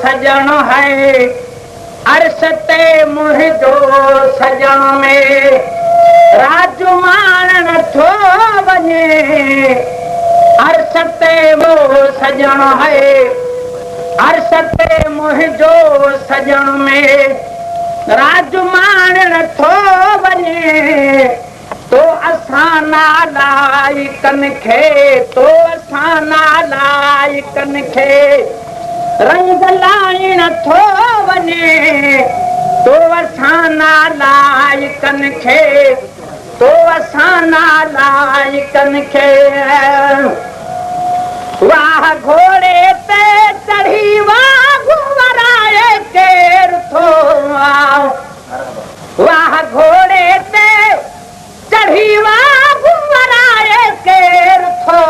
सजण है अर्श ते मुंहिंजो सजण में राजमान नथो वञे अर्श ते वो सजण है अर्श ते मुंहिंजो सजण में राजमान नथो वञे तो असां नालाइकनि खे तो असां नालाइकनि खे रंग लाई नथो वञे तो असां नालाइकनि खे तो असां नालाइकनि खे वाह घोड़े ते चढ़ी वाह घुमराए केर थो वाह घोड़े ते चढ़ी वाह घुमराए केर थो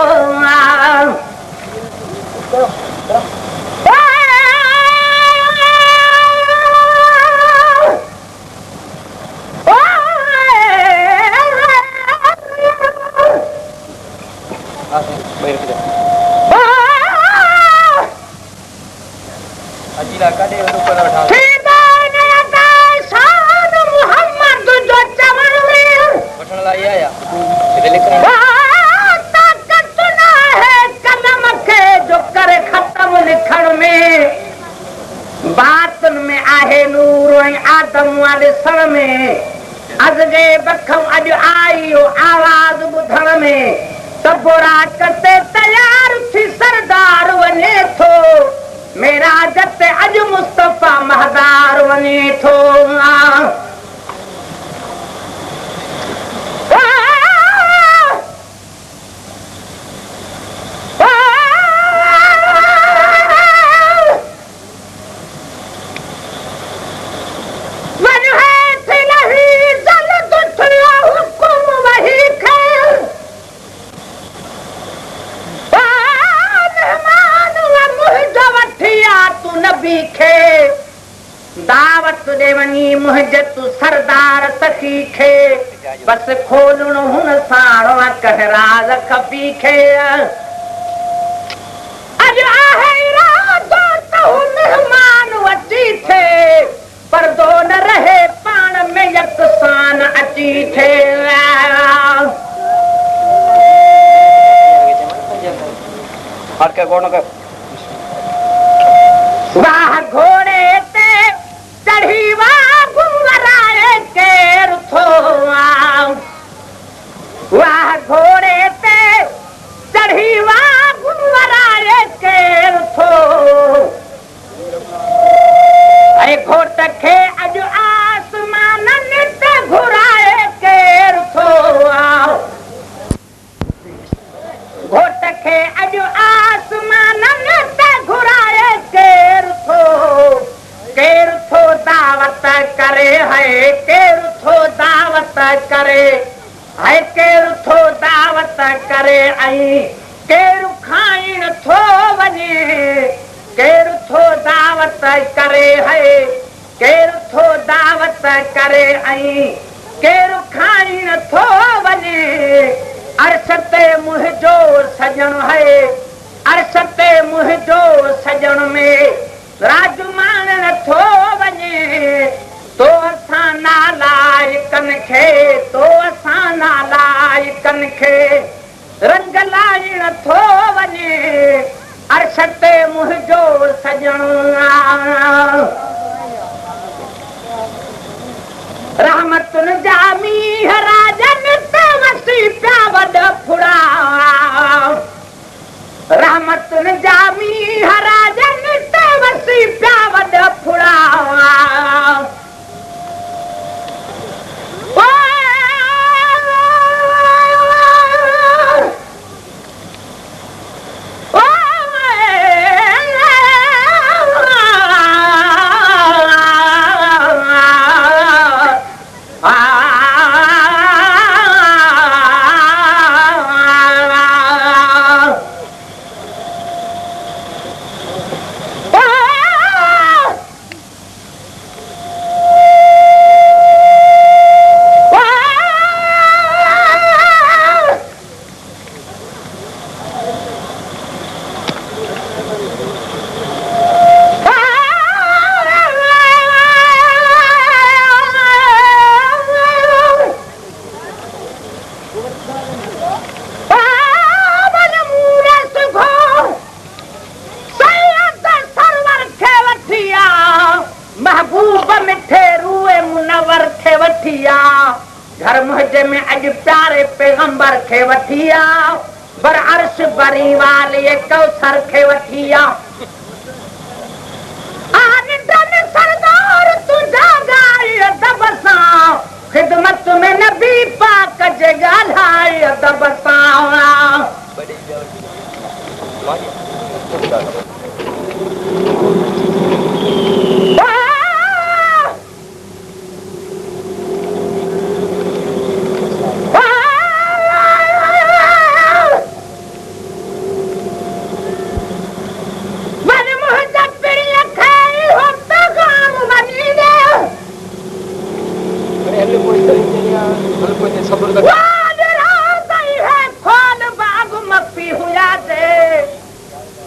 आवाज ॿुधण में तबोरा करते तयार थी सरदार वञे थो मेरा जते अॼु मुस्तफ़ा महदार वञे थो दावत ॾे वञी मुंहिंजे तूं सरदार सखी खे बस खोलणो हुन साण कह राज खपी खे अॼु आहे इरादो त हू मेहमान अची थे परदो न रहे पाण में यकसान अची थे वाह घोड़े ते चढ़ी वाह घुमराए केर थो वाह घोड़े ते चढ़ी वाह घुमराए केर थो ऐं घोट खे अॼु आसमाननि ते घुराए केर थो घोट खे अॼु आसमाननि ते घुराए केर थो दावत करे है केर थो दावत करे है केर थो दावत करे ऐं केर खाइण थो वञे केर थो दावत करे है केर थो दावत करे ऐं केर खाइण थो वञे अर्श ते मुंहिंजो सजण है अर्श ते मुंहिंजो सजण में राजमान नथो वञे तो असां नालाइकनि खे तो असां नालाइकनि खे रंग लाई नथो वञे अर्श ते मुंहिंजो सजण रहमतुनि जा मींहं राजनि ते वसी पिया वॾ फुड़ा रहमतुनि जा मींहं राजनि ते वसी पिया वॾ फुड़ा घर मुझे में अज प्यारे पैगंबर खे वठी आ बर अर्श बरी वाले कौसर खे वठी आ सरदार तुझा गाई अदब सां खिदमत में नबी पाक जे ॻाल्हाए अदब सां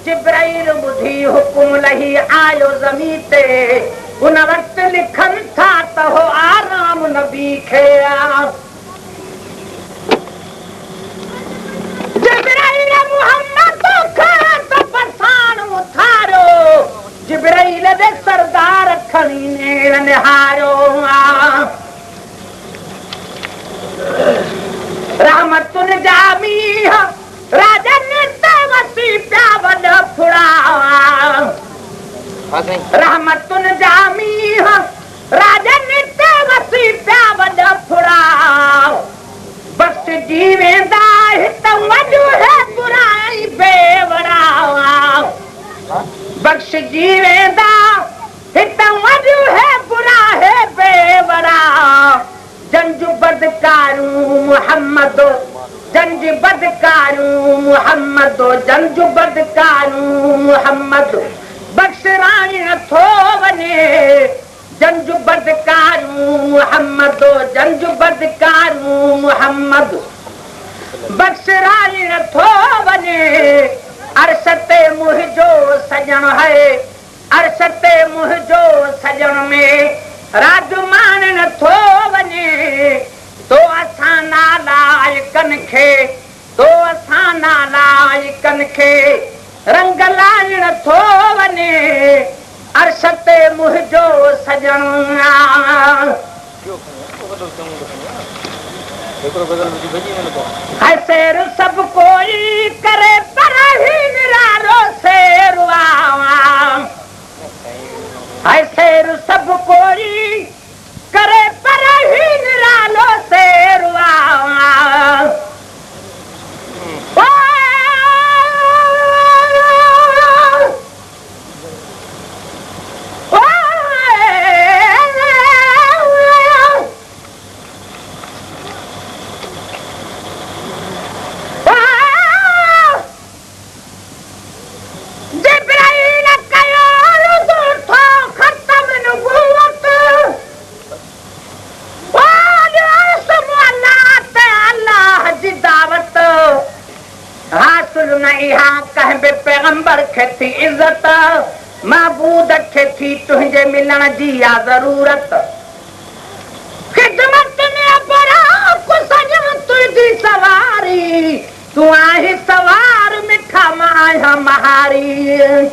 जिब्राइल बुधी हुकुम लही आयो ज़मीन ते उन वक्त लिखन था त हो आराम नबी खे जिब्राइल मुहम्मद खे त पठान उथारो जिब्राइल दे सरदार खणी नेड़ निहारो रहमतुन जामी राजन वसी प्या वॾा फुड़ा रहमतुन जामी राजन वसी प्या वॾा फुड़ा बस जी वेंदा हित वॾो है बुराई बेवड़ा बख्श जी वेंदा हित वॾो है बुरा है बेवड़ा जंज बदकारू मोहम्मद जंज बदकारू मोहम्मद जंज बदकारू मोहम्मद बख्श राणी नथो वञे जंज बदकारू मोहम्मद जंज बदकारू मोहम्मद बख्श राणी नथो वञे अर्श ते मुंहिंजो सजण है अर्श ते मुंहिंजो सजण में राजमान नथो वञे तो असां नालायकन खे तो असां नालायकन खे रंग लाइ नथो वञे अर्श ते मुंहिंजो सजण सैर सभु कोई करे पर ही निरारो शेरवा सैर सभु कोई करे पर ही निरालो शेरवा पैगंबर खे थी इज्जत महबूद खे थी तुंहिंजे मिलण जी आ ज़रूरत खिदमत में बड़ा कुसजन तुझी सवारी तू आही सवार मिठा मां आहियां महारी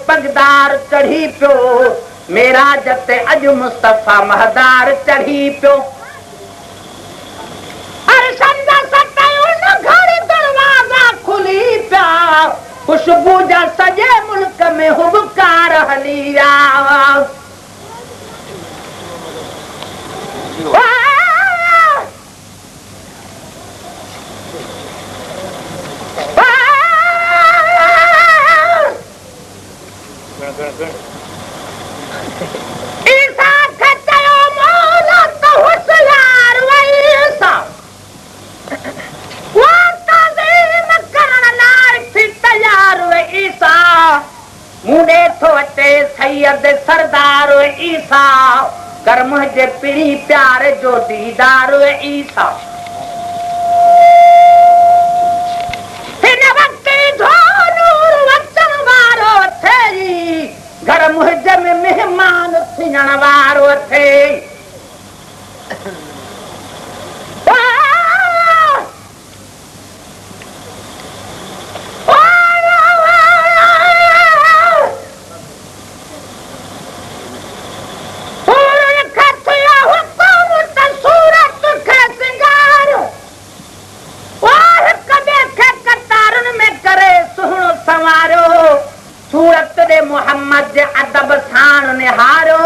पगदार चढ़ी पियो मेरा जते अज मुस्तफा महदार चढ़ी पियो दरवाजा खुली पिया खुशबू जा सॼे मुल्क में हुबकार हली आ सैयद सरदार ईसा कर मुझे पिड़ी प्यार जो दीदार ईसा घर मुझे में मेहमान थियण वारो थे मोहम्मद अदब शान निहारो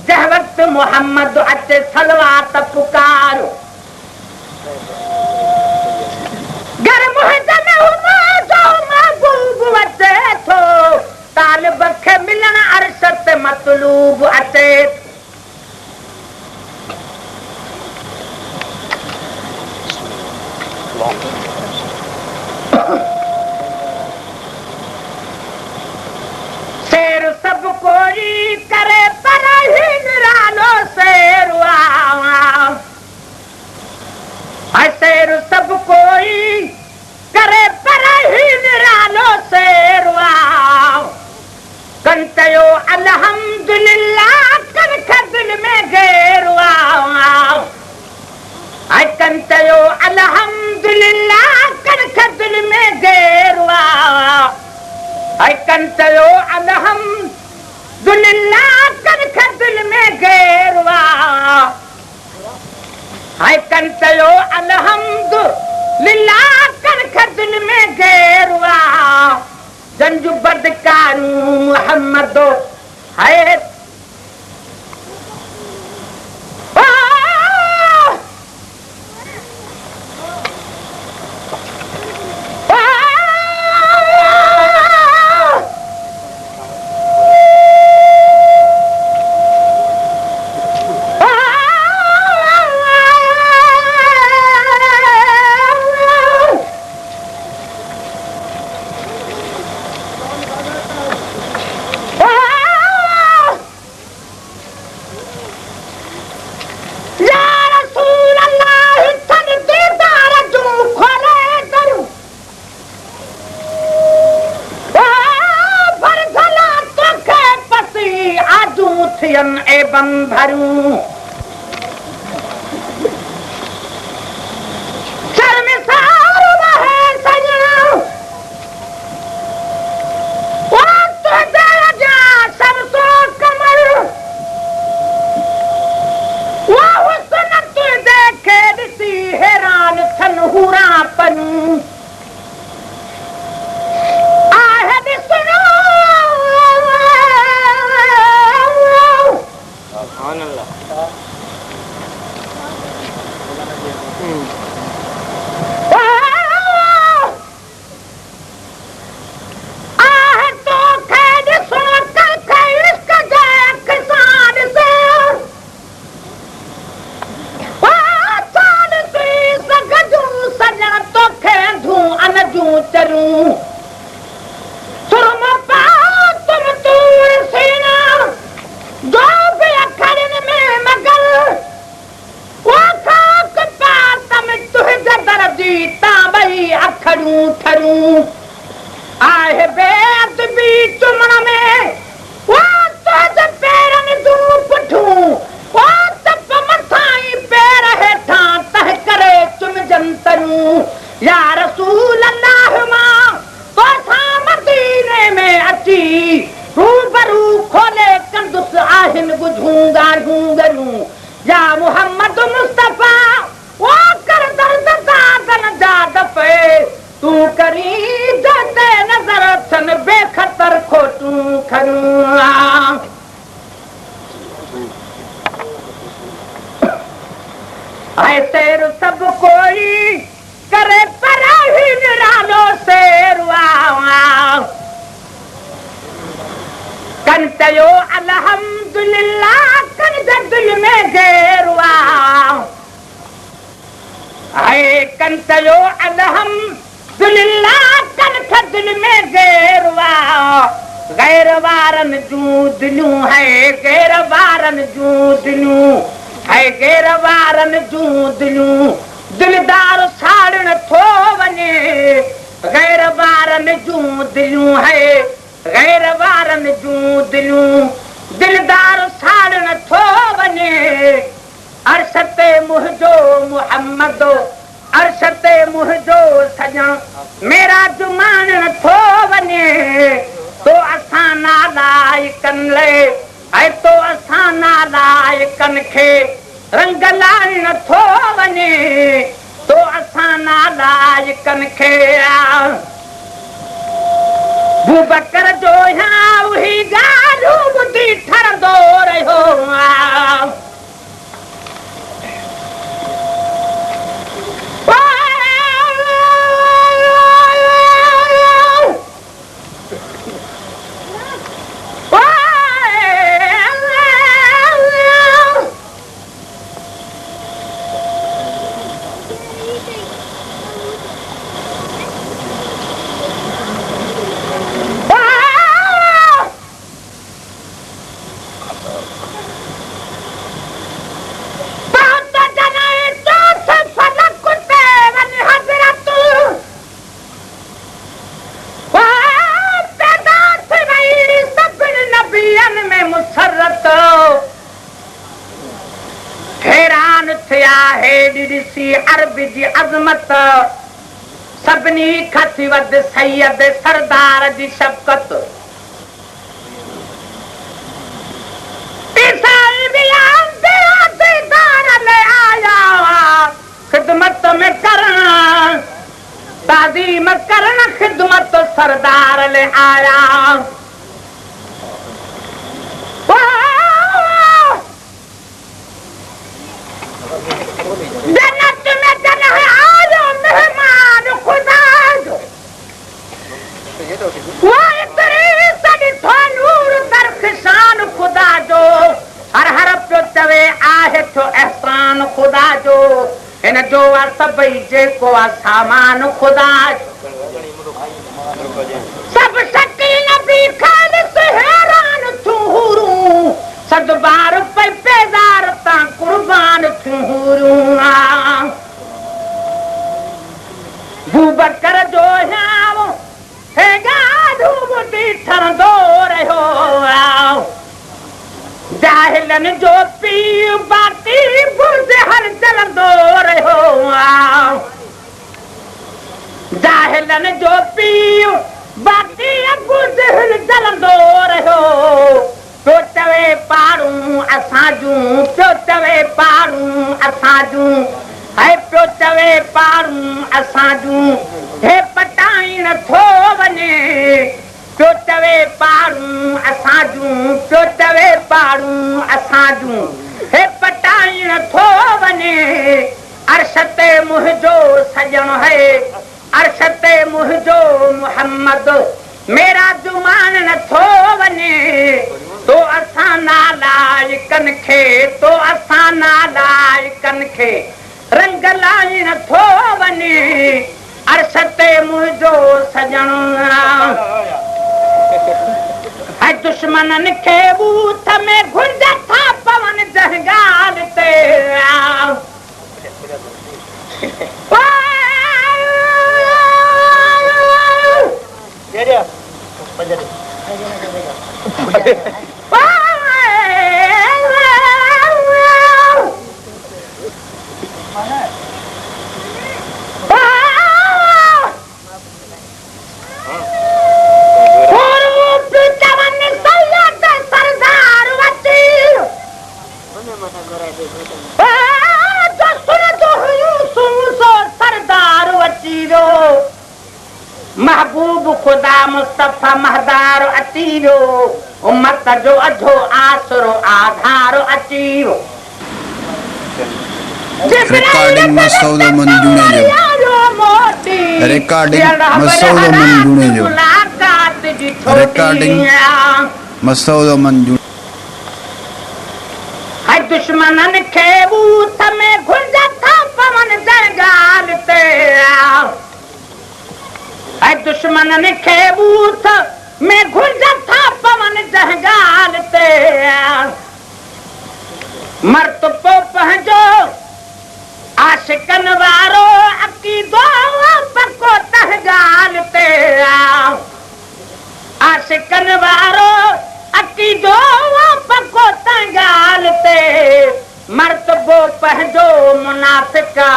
जह वक्त मोहम्मद अचे सलवात पुकारो घर मुझे में जो महबूब अचे थो तालिब खे मिलन अरशत मतलूब अचे सब कोई करे पर ही निरालो शेरवा शेर सब कोई करे पर ही निरालो शेरवा कंतयो अल्हम्दुलिल्लाह कर दिल में घेरवा कंतयो अल्हम्दुलिल्लाह कर दिल में घेरवा कंतयो अल्हम्दुलिल्लाह कर दिल में घेरवा कंतयो अल्हम्दुलिल्लाह कर दिल में घेरवा जंजू बदकारू मोहम्मद है एवं भरूं शर्मिसार है सजना तो जा सब तो कमर वो हुस्न तू देखे दिसी हैरान थन हुरा पनू या मोहम्मद मुस्तफा वो कर दर्द दादन जाद पे तू करी जाते नजर सन बेखतर खोटू खरूआ तेर सब कोई करे पर ही निरालो शेरवा कंतयो अल्हम्दुलिल्लाह कन दिल में घेरवा कंतयो अल्हम्दुलिल्लाह कन दिल में घेरवा गैर वारन जूं दिलियूं है गैर वारन जूं दिलियूं है गैर वारन जूं दिलियूं दिलदार साड़ण थो वञे गैर वारन जूं दिलियूं है गैर वारन जूं दिलियूं दिलदार साड़ण थो वञे अर्श ते मुंहिंजो मुहम्मद अर्श ते मुंहिंजो सजण मेरा जुमान नथो वञे तो असां नालाइकनि लाइ ऐं तो असां नालाइकनि खे रंग लाइ नथो वञे तो असां नालाइकनि खे अबू बकर जो उही ॻाल्हियूं ॿुधी ठरंदो रहियो अज़मत सभिनी खां थी वध सैयद सरदार जी शफ़क़त ख़िदमत में करण ताज़ीम करण ख़िदमत सरदार ले आया खुदा जो इन जो सभई जेको आहे सामान खुदा सभु शकी नबी ख़ालिस हैरान थियूं हुरूं सद बार पे बेज़ार तां कुर्बान थियूं हुरूं अबू बकर जो हियाव हे ॻाल्हियूं ॿुधी ठरंदो रहियो जाहिलनि जो पीउ बाती बुज़हल जलंदो रहियो जाहिलनि जो पीउ बाती बुज़हल जलंदो रहियो पियो चवे पारूं असां जूं पियो चवे पारूं असां जूं है पियो चवे पारूं असां जूं हे पटाई नथो वञे पियो चवे पारूं असां जूं पियो चवे पारूं असां जूं हे पटाई नथो वञे अर्श ते मुंहिंजो सजण है अर्श ते मुंहिंजो मुहम्मद मेरा जुमान नथो वञे तो असां नालाइकनि खे तो असां नालाइकनि खे रंग लाई नथो वञे अर्श ते मुंहिंजो सजण है दुश्मननि खे बूथ में घुंड था पवन जहगाल ते महबूब खुदा मुस्तफा महदार अची वियो उम्मत जो अधो आसरो आधार अची वियो रिकॉर्डिंग मसूद मंजूने जो रिकॉर्डिंग मसूद मंजूने जो रिकॉर्डिंग मसूद मंजूने है दुश्मननि खे बूथ में घुंड था पवन जंगाल ते है दुश्मननि खे बूथ में घुंज था पवन जहगाल ते मर्तबो पंहिंजो आशिकन वारो अकीदो पको तहगाल ते आशिकन वारो अकीदो पको तहगाल ते मर्तबो पंहिंजो मुनाफिका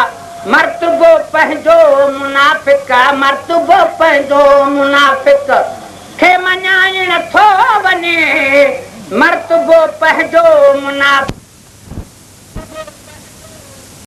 मर्तबो पंहिंजो मुनाफिका मर्तबो पंहिंजो मुनाफिक खे मञाइण थो वञे मर्तबो पंहिंजो मुनाफिक